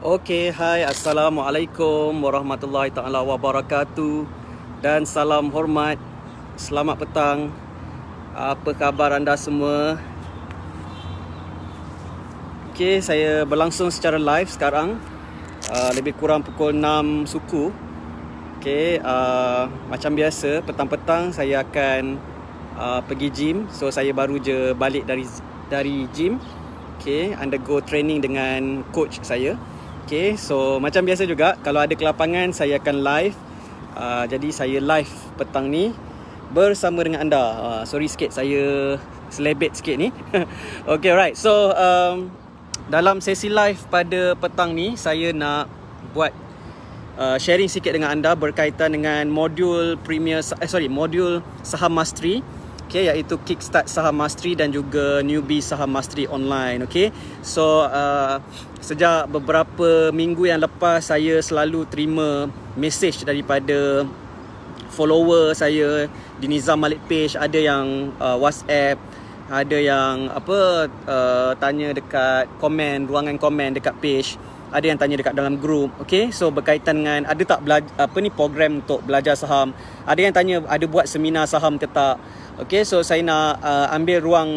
Okey, hai, Assalamualaikum warahmatullahi taala wabarakatuh dan salam hormat. Selamat petang. Apa khabar anda semua? Okey, saya berlangsung secara live sekarang. Lebih kurang pukul 6 suku. Okey, macam biasa petang-petang saya akan pergi gym. So saya baru je balik dari gym. Okey, undergo training dengan coach saya. Okay, so macam biasa juga, kalau ada kelapangan saya akan live. Jadi saya live petang ni bersama dengan anda. Sorry sikit, saya selebet sikit ni. Okay, right. So dalam sesi live pada petang ni, saya nak buat sharing sikit dengan anda berkaitan dengan modul modul Saham Mastery. Okay, iaitu Kickstart Saham Mastery dan juga Newbie Saham Mastery Online. Okay, so sejak beberapa minggu yang lepas saya selalu terima message daripada follower saya di Nizam Malik page. Ada yang WhatsApp, ada yang tanya dekat komen, ruangan komen dekat page, ada yang tanya dekat dalam group. Okay, so berkaitan dengan ada tak program untuk belajar saham. Ada yang tanya ada buat seminar saham ke tak. Okay, so saya nak ambil ruang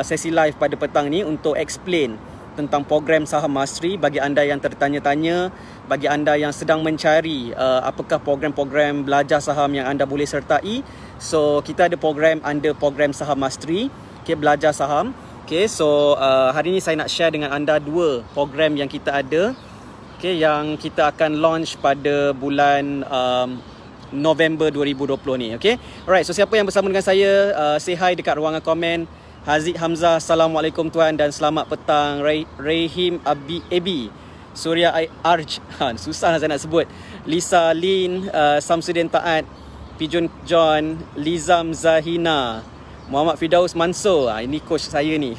sesi live pada petang ni untuk explain tentang program Saham Mastery bagi anda yang tertanya-tanya, bagi anda yang sedang mencari apakah program-program belajar saham yang anda boleh sertai. So kita ada program under program Saham Mastery, okay, belajar saham. Okay, so hari ni saya nak share dengan anda dua program yang kita ada, okay, yang kita akan launch pada bulan November 2020 ni. Okay, alright, so siapa yang bersama dengan saya, say hi dekat ruangan komen. Haziq Hamzah, Assalamualaikum tuan dan selamat petang. Rahim Abi, Surya Arj, susah saya nak sebut. Lisa Lin, Samsudin Taat, Pijun John, Lizam Zahina, Muhammad Firdaus Mansur. Ini coach saya ni.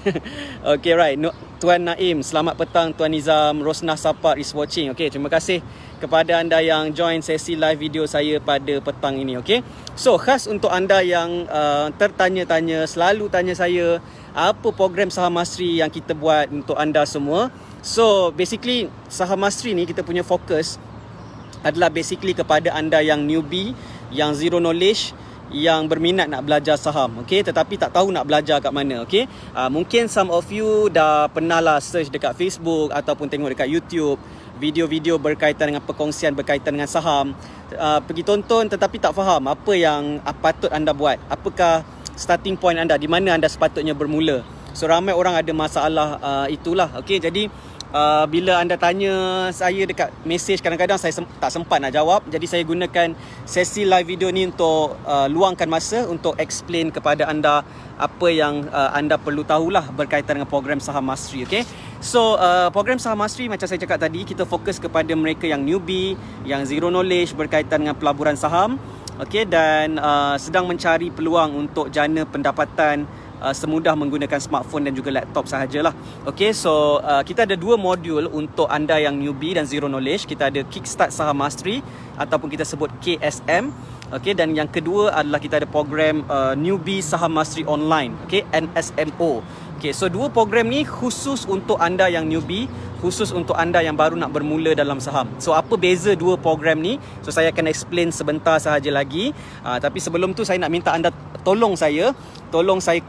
Okay, right. Tuan Naim, selamat petang. Tuan Nizam, Rosnah Sapar is watching. Okay, terima kasih kepada anda yang join sesi live video saya pada petang ini. Okay, so khas untuk anda yang tertanya-tanya, selalu tanya saya apa program Saham Mastery yang kita buat untuk anda semua. So basically Saham Mastery ni kita punya fokus adalah basically kepada anda yang newbie, yang zero knowledge, yang berminat nak belajar saham, okay, tetapi tak tahu nak belajar kat mana. Okay, mungkin some of you dah pernah lah search dekat Facebook ataupun tengok dekat YouTube video-video berkaitan dengan perkongsian berkaitan dengan saham, pergi tonton tetapi tak faham apa yang patut anda buat, apakah starting point anda, di mana anda sepatutnya bermula. So ramai orang ada masalah itulah. Okay, jadi bila anda tanya saya dekat message, kadang-kadang saya tak sempat nak jawab. Jadi saya gunakan sesi live video ni untuk luangkan masa untuk explain kepada anda apa yang anda perlu tahulah berkaitan dengan program Saham Mastery. Okay, so program Saham Mastery macam saya cakap tadi, kita fokus kepada mereka yang newbie, yang zero knowledge berkaitan dengan pelaburan saham, okay, dan sedang mencari peluang untuk jana pendapatan semudah menggunakan smartphone dan juga laptop sahajalah. Okay, so kita ada dua modul untuk anda yang newbie dan zero knowledge. Kita ada Kickstart Saham Mastery ataupun kita sebut KSM. Okay, dan yang kedua adalah kita ada program Newbie Saham Mastery Online, okay, NSMO. Okay, so dua program ni khusus untuk anda yang newbie, khusus untuk anda yang baru nak bermula dalam saham. So apa beza dua program ni? So saya akan explain sebentar sahaja lagi. Tapi sebelum tu saya nak minta anda tolong saya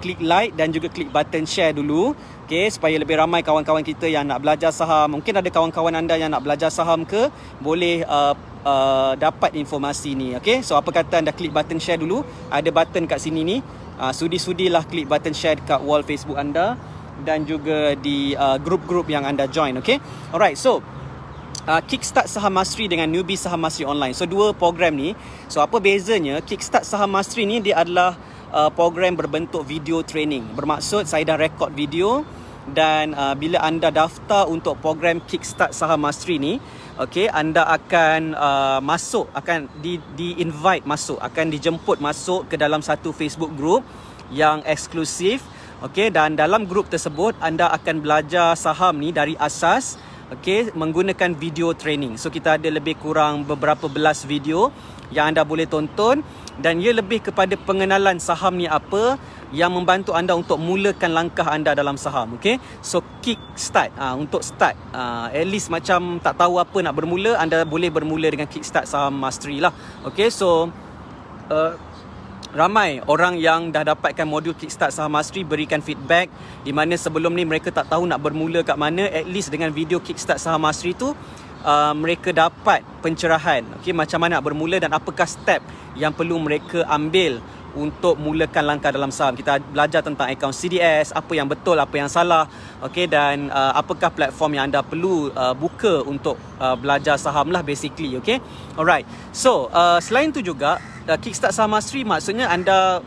klik like dan juga klik button share dulu, okay, supaya lebih ramai kawan-kawan kita yang nak belajar saham. Mungkin ada kawan-kawan anda yang nak belajar saham ke, boleh dapat informasi ni. Okay, so apa kata anda klik button share dulu, ada button kat sini ni. Sudi-sudilah klik button share dekat wall Facebook anda dan juga di grup-grup yang anda join. Okay, alright, so Kickstart Saham Mastery dengan Newbie Saham Mastery Online. So dua program ni, so apa bezanya? Kickstart Saham Mastery ni dia adalah program berbentuk video training. Bermaksud saya dah record video, dan bila anda daftar untuk program Kickstart Saham Mastery ni, okay, anda akan akan di-invite masuk, akan dijemput masuk ke dalam satu Facebook group yang eksklusif. Okay, dan dalam grup tersebut anda akan belajar saham ni dari asas, okay, menggunakan video training. So kita ada lebih kurang beberapa belas video yang anda boleh tonton, dan ia lebih kepada pengenalan saham ni apa, yang membantu anda untuk mulakan langkah anda dalam saham. Okay, so kick start, untuk start, at least macam tak tahu apa nak bermula, anda boleh bermula dengan Kickstart Saham Mastery lah. Okay, so ramai orang yang dah dapatkan modul Kickstart Saham Mastery berikan feedback, di mana sebelum ni mereka tak tahu nak bermula kat mana. At least dengan video Kickstart Saham Mastery tu, mereka dapat pencerahan, okay, macam mana nak bermula dan apakah step yang perlu mereka ambil untuk mulakan langkah dalam saham. Kita belajar tentang akaun CDS, apa yang betul, apa yang salah, okay, dan apakah platform yang anda perlu buka untuk belajar saham lah basically. Okay, alright. So selain tu juga Kickstart Saham Mastery, maksudnya anda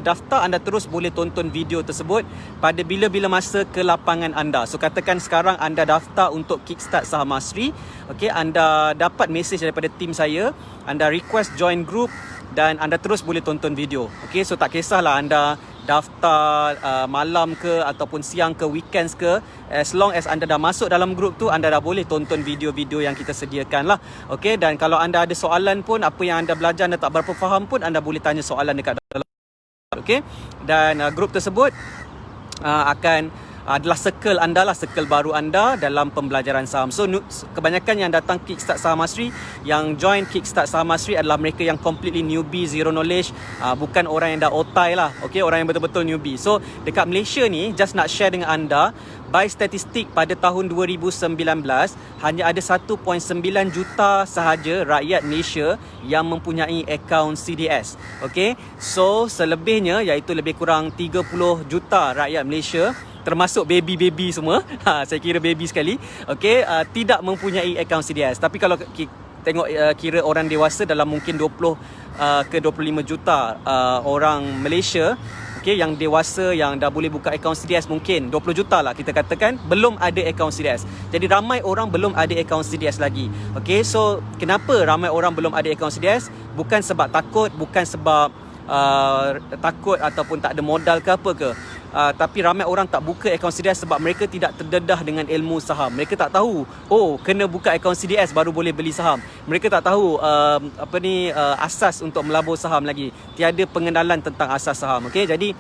daftar, anda terus boleh tonton video tersebut pada bila-bila masa kelapangan anda. So katakan sekarang anda daftar untuk Kickstart Saham Mastery, okay, anda dapat message daripada tim saya, anda request join group dan anda terus boleh tonton video. Okay, so tak kisahlah anda daftar malam ke ataupun siang ke, weekends ke, as long as anda dah masuk dalam grup tu, anda dah boleh tonton video-video yang kita sediakan lah. Okay, dan kalau anda ada soalan pun, apa yang anda belajar anda tak berapa faham pun, anda boleh tanya soalan dekat dalam. Okay, dan grup tersebut akan adalah circle anda lah, circle baru anda dalam pembelajaran saham. So kebanyakan yang datang Kickstart Saham Mastery, yang join Kickstart Saham Mastery adalah mereka yang completely newbie, zero knowledge, bukan orang yang dah otai lah, okay, orang yang betul-betul newbie. So dekat Malaysia ni, just nak share dengan anda, by statistik pada tahun 2019 hanya ada 1.9 juta sahaja rakyat Malaysia yang mempunyai akaun CDS. Okay, so selebihnya, iaitu lebih kurang 30 juta rakyat Malaysia, termasuk baby-baby semua, saya kira baby sekali, okay, tidak mempunyai akaun CDS. Tapi kalau tengok kira orang dewasa, dalam mungkin 20 ke 25 juta orang Malaysia, okay, yang dewasa yang dah boleh buka akaun CDS, mungkin 20 juta lah kita katakan, belum ada akaun CDS. Jadi ramai orang belum ada akaun CDS lagi. Okay, so kenapa ramai orang belum ada akaun CDS? Bukan sebab takut, bukan sebab takut ataupun tak ada modal ke apa ke. Tapi ramai orang tak buka akaun CDS sebab mereka tidak terdedah dengan ilmu saham. Mereka tak tahu, oh, kena buka akaun CDS baru boleh beli saham. Mereka tak tahu asas untuk melabur saham lagi. Tiada pengenalan tentang asas saham. Okay, jadi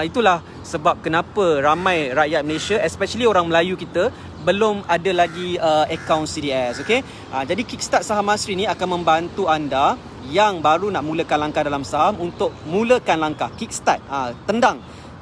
itulah sebab kenapa ramai rakyat Malaysia, especially orang Melayu kita, belum ada lagi akaun CDS. Okay, jadi Kickstart Saham Mastery ni akan membantu anda yang baru nak mulakan langkah dalam saham untuk mulakan langkah. Kickstart,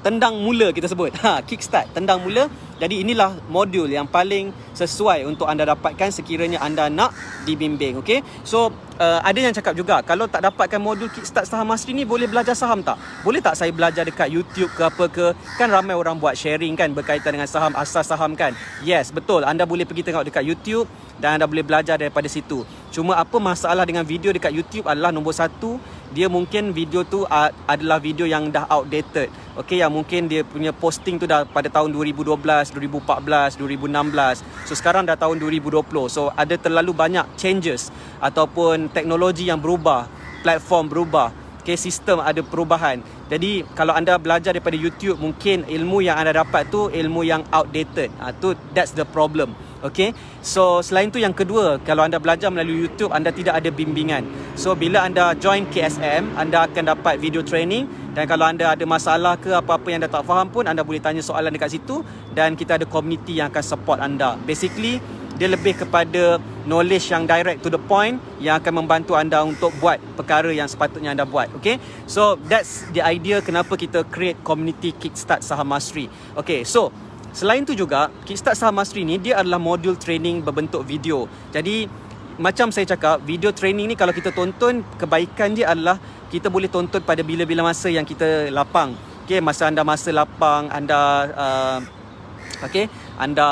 tendang mula kita sebut. Kickstart, tendang mula. Jadi inilah modul yang paling sesuai untuk anda dapatkan sekiranya anda nak dibimbing. Okay, so ada yang cakap juga, kalau tak dapatkan modul Kickstart Saham Mastery ni, boleh belajar saham tak? Boleh tak saya belajar dekat YouTube ke apa ke? Kan ramai orang buat sharing kan berkaitan dengan saham, asas saham kan. Yes, betul, anda boleh pergi tengok dekat YouTube dan anda boleh belajar daripada situ. Cuma apa masalah dengan video dekat YouTube adalah, nombor satu, dia mungkin video tu adalah video yang dah outdated. Okay, yang mungkin dia punya posting tu dah pada tahun 2012, 2014, 2016. So sekarang dah tahun 2020. So ada terlalu banyak changes ataupun teknologi yang berubah, platform berubah, okay, sistem ada perubahan. Jadi kalau anda belajar daripada YouTube, mungkin ilmu yang anda dapat tu ilmu yang outdated. That's the problem. Okay, so selain tu, yang kedua, kalau anda belajar melalui YouTube, anda tidak ada bimbingan. So bila anda join KSM, anda akan dapat video training, dan kalau anda ada masalah ke apa-apa yang anda tak faham pun, anda boleh tanya soalan dekat situ, dan kita ada community yang akan support anda. Basically, dia lebih kepada knowledge yang direct to the point, yang akan membantu anda untuk buat perkara yang sepatutnya anda buat. Okay, so that's the idea kenapa kita create community Kickstart Saham Mastery. Okay, so selain tu juga, Kickstart Saham Mastery ni, dia adalah modul training berbentuk video. Jadi macam saya cakap, video training ni kalau kita tonton, kebaikan dia adalah kita boleh tonton pada bila-bila masa yang kita lapang. Okay, masa anda masa lapang, anda anda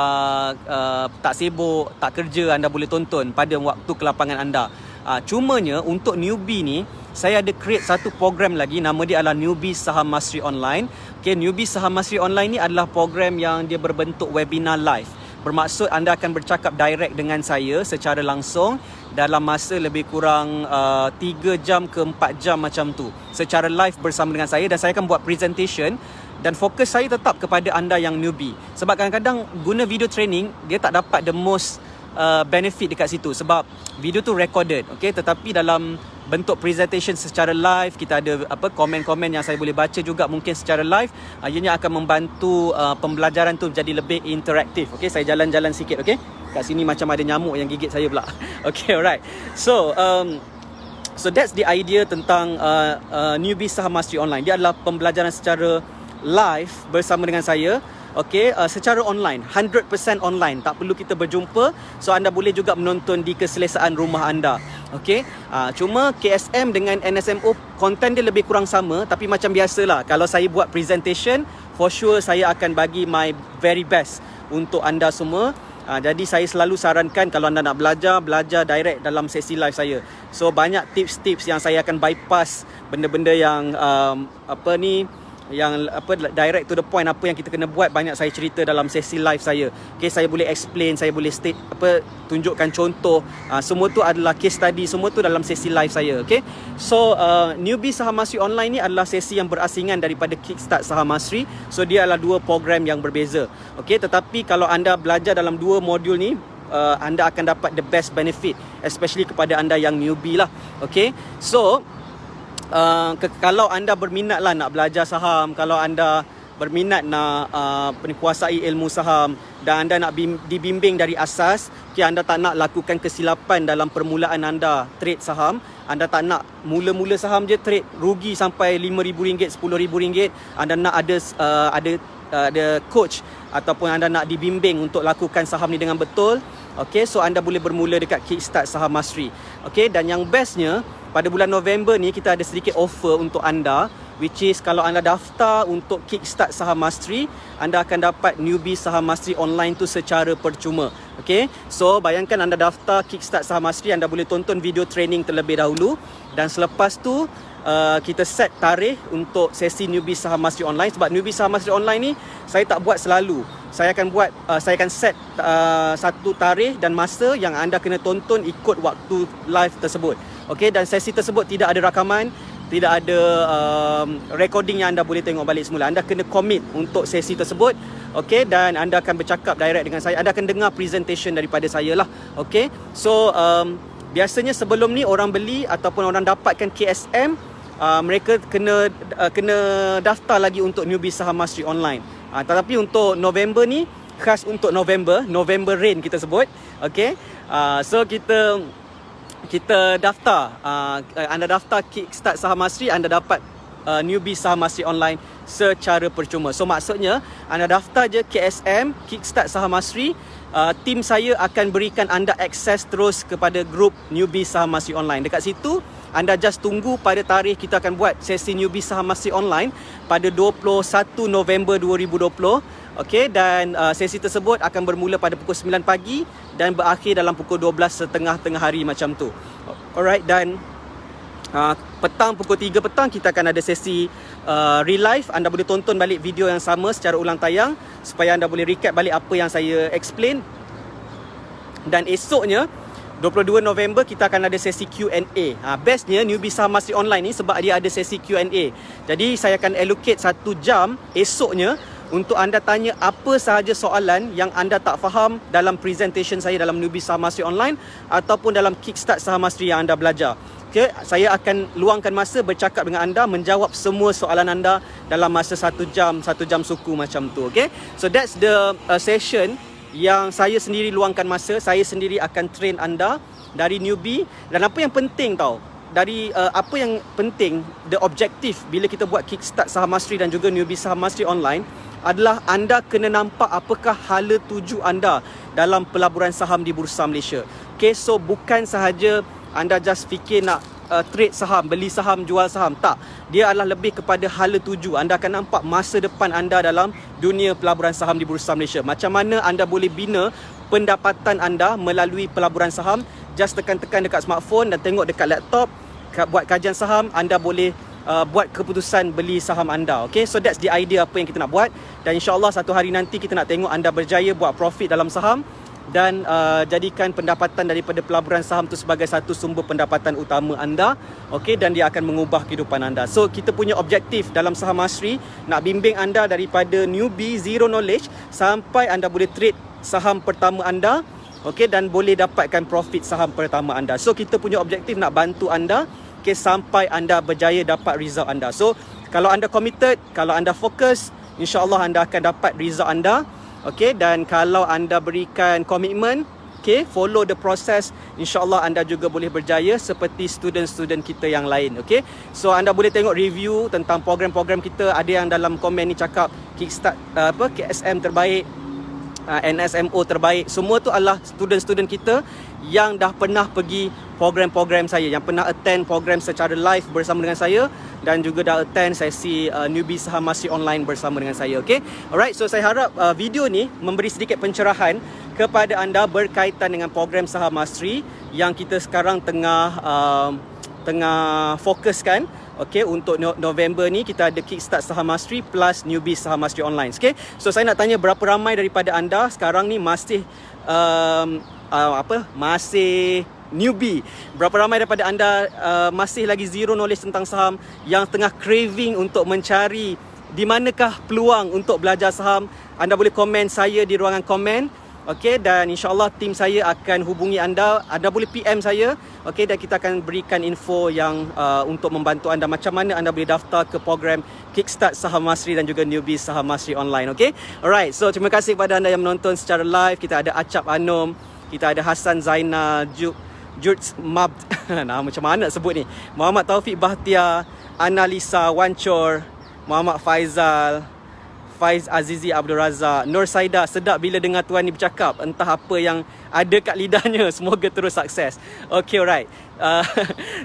tak sibuk, tak kerja, anda boleh tonton pada waktu kelapangan anda. Cumanya untuk newbie ni, saya ada create satu program lagi, nama dia adalah Newbie Saham Mastery Online. Okay, Newbie Saham Mastery Online ni adalah program yang dia berbentuk webinar live. Bermaksud anda akan bercakap direct dengan saya secara langsung dalam masa lebih kurang 3 jam ke 4 jam macam tu, secara live bersama dengan saya, dan saya akan buat presentation. Dan fokus saya tetap kepada anda yang newbie. Sebab kadang-kadang guna video training, dia tak dapat the most benefit dekat situ. Sebab video tu recorded, okay? Tetapi dalam bentuk presentation secara live, kita ada komen-komen yang saya boleh baca juga mungkin secara live. Ianya akan membantu pembelajaran tu jadi lebih interaktif. Okey, saya jalan-jalan sikit. Okey, kat sini macam ada nyamuk yang gigit saya pula. Okey, alright. So that's the idea tentang Newbie Saham Mastery Online. Dia adalah pembelajaran secara live bersama dengan saya. Okey, secara online, 100% online, tak perlu kita berjumpa. So anda boleh juga menonton di keselesaan rumah anda. Okey, cuma KSM dengan NSMO konten dia lebih kurang sama, tapi macam biasalah, kalau saya buat presentation, for sure saya akan bagi my very best untuk anda semua. Jadi saya selalu sarankan kalau anda nak belajar direct dalam sesi live saya. So banyak tips-tips yang saya akan bypass benda-benda yang direct to the point, apa yang kita kena buat, banyak saya cerita dalam sesi live saya. Okay, saya boleh explain, saya boleh tunjukkan contoh, semua tu adalah case study, semua tu dalam sesi live saya. Okay, so Newbie Saham Mastery Online ni adalah sesi yang berasingan daripada Kickstart Saham Mastery. So dia adalah dua program yang berbeza. Okay, tetapi kalau anda belajar dalam dua modul ni, anda akan dapat the best benefit, especially kepada anda yang newbie lah. Okay, so kalau anda berminat lah nak belajar saham, kalau anda berminat nak kuasai ilmu saham dan anda nak dibimbing dari asas, anda tak nak lakukan kesilapan dalam permulaan anda trade saham, anda tak nak mula-mula saham je trade rugi sampai RM5,000, RM10,000, anda nak ada coach ataupun anda nak dibimbing untuk lakukan saham ni dengan betul. Okay, so anda boleh bermula dekat Kickstart Saham Mastery. Okay, dan yang bestnya, pada bulan November ni kita ada sedikit offer untuk anda, which is kalau anda daftar untuk Kickstart Saham Mastery, anda akan dapat Newbie Saham Mastery Online tu secara percuma. Okay, so bayangkan anda daftar Kickstart Saham Mastery, anda boleh tonton video training terlebih dahulu, dan selepas tu kita set tarikh untuk sesi Newbie Saham Mastery Online. Sebab Newbie Saham Mastery Online ni saya tak buat selalu. Saya akan set satu tarikh dan masa yang anda kena tonton ikut waktu live tersebut. Okey, dan sesi tersebut tidak ada rakaman, tidak ada recording yang anda boleh tengok balik semula. Anda kena commit untuk sesi tersebut. Okey, dan anda akan bercakap direct dengan saya. Anda akan dengar presentation daripada saya lah. Okey, so biasanya sebelum ni orang beli ataupun orang dapatkan KSM, mereka kena daftar lagi untuk Newbie Saham Mastery Online. Tetapi untuk November ni, khas untuk November Rain kita sebut. Okay, so kita daftar, anda daftar Kickstart Saham Mastery, anda dapat Newbie Saham Mastery Online secara percuma. So maksudnya anda daftar je KSM, Kickstart Saham Mastery, tim saya akan berikan anda akses terus kepada grup Newbie Saham Mastery Online. Dekat situ anda just tunggu pada tarikh kita akan buat sesi Newbie Saham Mastery Online pada 21 November 2020. Okey, dan sesi tersebut akan bermula pada pukul 9 pagi dan berakhir dalam pukul 12.30 tengah hari macam tu. Alright, dan petang pukul 3 petang kita akan ada sesi real life. Anda boleh tonton balik video yang sama secara ulang tayang supaya anda boleh recap balik apa yang saya explain. Dan esoknya 22 November kita akan ada sesi Q&A. Bestnya Newbie Saham Mastery Online ni sebab dia ada sesi Q&A. Jadi saya akan allocate 1 jam esoknya untuk anda tanya apa sahaja soalan yang anda tak faham dalam presentation saya dalam Newbie Saham Mastery Online ataupun dalam Kickstart Saham Mastery yang anda belajar. Okay, saya akan luangkan masa bercakap dengan anda, menjawab semua soalan anda dalam masa 1 jam suku macam tu. Okay, so that's the session yang saya sendiri luangkan masa. Saya sendiri akan train anda dari newbie. Dan apa yang penting apa yang penting, the objective bila kita buat Kickstart Saham Mastery dan juga Newbie Saham Mastery Online adalah anda kena nampak apakah hala tuju anda dalam pelaburan saham di Bursa Malaysia. Okay, so bukan sahaja anda just fikir nak trade saham, beli saham, jual saham. Tak. Dia adalah lebih kepada hala tuju. Anda akan nampak masa depan anda dalam dunia pelaburan saham di Bursa Malaysia. Macam mana anda boleh bina pendapatan anda melalui pelaburan saham. Just tekan-tekan dekat smartphone dan tengok dekat laptop, buat kajian saham, anda boleh buat keputusan beli saham anda. Okay, so that's the idea apa yang kita nak buat. Dan insyaAllah satu hari nanti kita nak tengok anda berjaya buat profit dalam saham dan jadikan pendapatan daripada pelaburan saham tu sebagai satu sumber pendapatan utama anda. Okay, dan dia akan mengubah kehidupan anda. So kita punya objektif dalam Saham Mastery nak bimbing anda daripada newbie, zero knowledge, sampai anda boleh trade saham pertama anda. Okay, dan boleh dapatkan profit saham pertama anda. So kita punya objektif nak bantu anda okay, sampai anda berjaya dapat result anda. So kalau anda committed, kalau anda fokus, insya-Allah anda akan dapat result anda. Okay, dan kalau anda berikan komitmen, okay, follow the process, insya-Allah anda juga boleh berjaya seperti student-student kita yang lain. Okay, so anda boleh tengok review tentang program-program kita. Ada yang dalam komen ni cakap Kickstart KSM terbaik, NSMO terbaik. Semua tu adalah student-student kita yang dah pernah pergi program-program saya, yang pernah attend program secara live bersama dengan saya, dan juga dah attend sesi newbie Saham Mastery online bersama dengan saya. Okay, alright, so saya harap video ni memberi sedikit pencerahan kepada anda berkaitan dengan program Saham Mastery yang kita sekarang tengah fokuskan. Okay, untuk November ni kita ada Kickstart Saham Mastery plus Newbie Saham Mastery Online. Okay, so saya nak tanya berapa ramai daripada anda sekarang ni masih masih newbie? Berapa ramai daripada anda masih lagi zero knowledge tentang saham, yang tengah craving untuk mencari di manakah peluang untuk belajar saham? Anda boleh komen saya di ruangan komen. Okey, dan insya-Allah tim saya akan hubungi anda. Anda boleh PM saya. Okey, dan kita akan berikan info yang untuk membantu anda macam mana anda boleh daftar ke program Kickstart Saham Mastery dan juga Newbie Saham Mastery Online. Okey. Alright, so terima kasih kepada anda yang menonton secara live. Kita ada Acap Anom, kita ada Hassan Zainal, Jurts Mab, nah macam mana nak sebut ni, Muhammad Taufik Bahtiar, Annalisa Wancor, Muhammad Faizal, Faiz Azizi Abdul Razak, Nur Saida. Sedap bila dengar tuan ni bercakap, entah apa yang ada kat lidahnya. Semoga terus sukses. Okay, alright.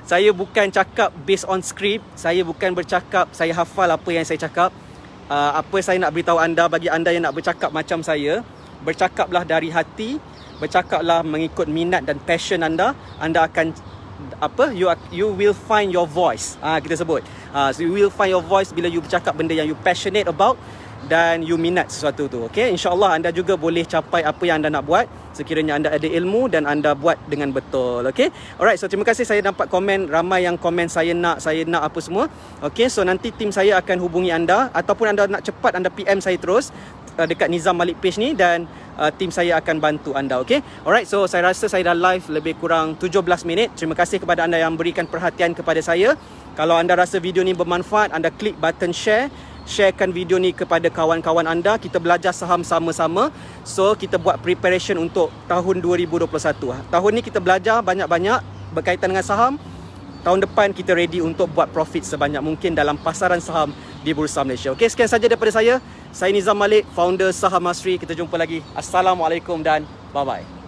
Saya bukan cakap based on script. Saya bukan bercakap saya hafal apa yang saya cakap. Apa saya nak beritahu anda, bagi anda yang nak bercakap macam saya, bercakaplah dari hati, bercakaplah mengikut minat dan passion anda. Anda akan you will find your voice. Kita sebut. So you will find your voice bila you bercakap benda yang you passionate about dan you minat sesuatu tu. Okay, insya-Allah anda juga boleh capai apa yang anda nak buat sekiranya anda ada ilmu dan anda buat dengan betul. Okay, alright, so terima kasih. Saya nampak komen, ramai yang komen saya nak apa semua. Okay, so nanti tim saya akan hubungi anda, ataupun anda nak cepat, anda PM saya terus dekat Nizam Malik page ni, dan tim saya akan bantu anda. Okay, alright, so saya rasa saya dah live lebih kurang 17 minit. Terima kasih kepada anda yang berikan perhatian kepada saya. Kalau anda rasa video ni bermanfaat, anda klik button share. Sharekan video ni kepada kawan-kawan anda. Kita belajar saham sama-sama. So kita buat preparation untuk tahun 2021. Tahun ni kita belajar banyak-banyak berkaitan dengan saham. Tahun depan kita ready untuk buat profit sebanyak mungkin dalam pasaran saham di Bursa Malaysia. Okey, sekian saja daripada saya. Saya Nizam Malik, founder Saham Mastery. Kita jumpa lagi. Assalamualaikum dan bye-bye.